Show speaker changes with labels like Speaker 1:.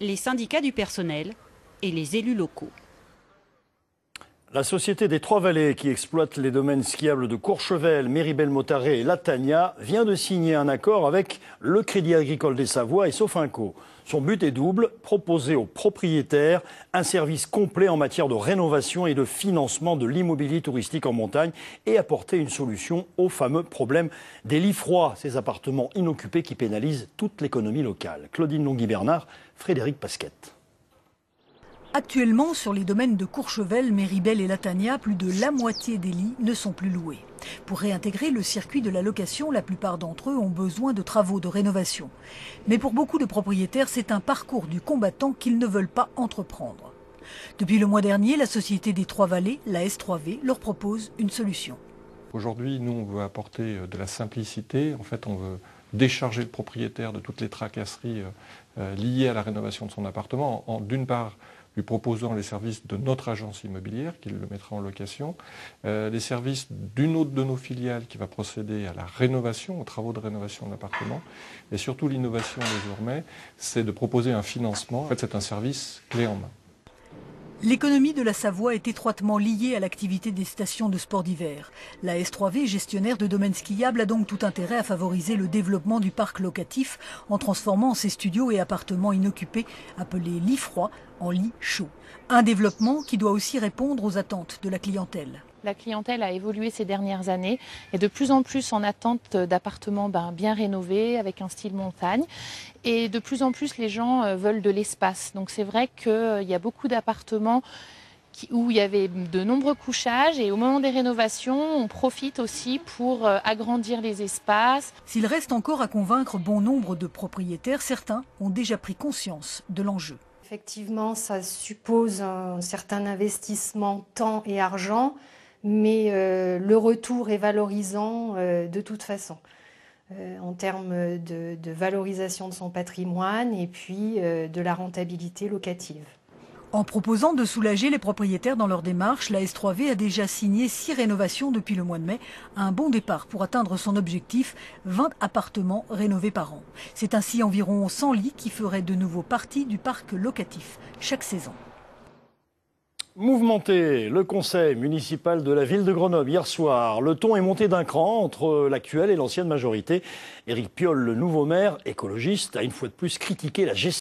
Speaker 1: les syndicats du personnel et les élus locaux.
Speaker 2: La société des Trois-Vallées, qui exploite les domaines skiables de Courchevel, Méribel-Mottaret et Latagna, vient de signer un accord avec le Crédit Agricole des Savoies et Sofinco. Son but est double, proposer aux propriétaires un service complet en matière de rénovation et de financement de l'immobilier touristique en montagne et apporter une solution au fameux problème des lits froids, ces appartements inoccupés qui pénalisent toute l'économie locale. Claudine Longhi-Bernard, Frédéric Pasquette.
Speaker 3: Actuellement, sur les domaines de Courchevel, Méribel et Latagna, plus de la moitié des lits ne sont plus loués. Pour réintégrer le circuit de la location, la plupart d'entre eux ont besoin de travaux de rénovation. Mais pour beaucoup de propriétaires, c'est un parcours du combattant qu'ils ne veulent pas entreprendre. Depuis le mois dernier, la société des Trois-Vallées, la S3V, leur propose une solution.
Speaker 4: Aujourd'hui, nous, on veut apporter de la simplicité. En fait, on veut décharger le propriétaire de toutes les tracasseries liées à la rénovation de son appartement, d'une part, lui proposant les services de notre agence immobilière, qui le mettra en location, les services d'une autre de nos filiales qui va procéder à la rénovation, aux travaux de rénovation de l'appartement, et surtout l'innovation désormais, c'est de proposer un financement. En fait, c'est un service clé en main.
Speaker 3: L'économie de la Savoie est étroitement liée à l'activité des stations de sport d'hiver. La S3V, gestionnaire de domaines skiables, a donc tout intérêt à favoriser le développement du parc locatif en transformant ses studios et appartements inoccupés, appelés lits froids, en lits chauds. Un développement qui doit aussi répondre aux attentes de la clientèle.
Speaker 5: La clientèle a évolué ces dernières années et de plus en plus en attente d'appartements bien rénovés avec un style montagne. Et de plus en plus, les gens veulent de l'espace. Donc c'est vrai qu'il y a beaucoup d'appartements où il y avait de nombreux couchages et au moment des rénovations, on profite aussi pour agrandir les espaces.
Speaker 3: S'il reste encore à convaincre bon nombre de propriétaires, certains ont déjà pris conscience de l'enjeu.
Speaker 6: Effectivement, ça suppose un certain investissement, temps et argent, mais le retour est valorisant de toute façon, en termes de valorisation de son patrimoine et puis de la rentabilité locative.
Speaker 3: En proposant de soulager les propriétaires dans leur démarche, la S3V a déjà signé 6 rénovations depuis le mois de mai, un bon départ pour atteindre son objectif, 20 appartements rénovés par an. C'est ainsi environ 100 lits qui feraient de nouveau partie du parc locatif chaque saison.
Speaker 2: Mouvementé, le conseil municipal de la ville de Grenoble hier soir. Le ton est monté d'un cran entre l'actuelle et l'ancienne majorité. Éric Piolle, le nouveau maire écologiste, a une fois de plus critiqué la gestion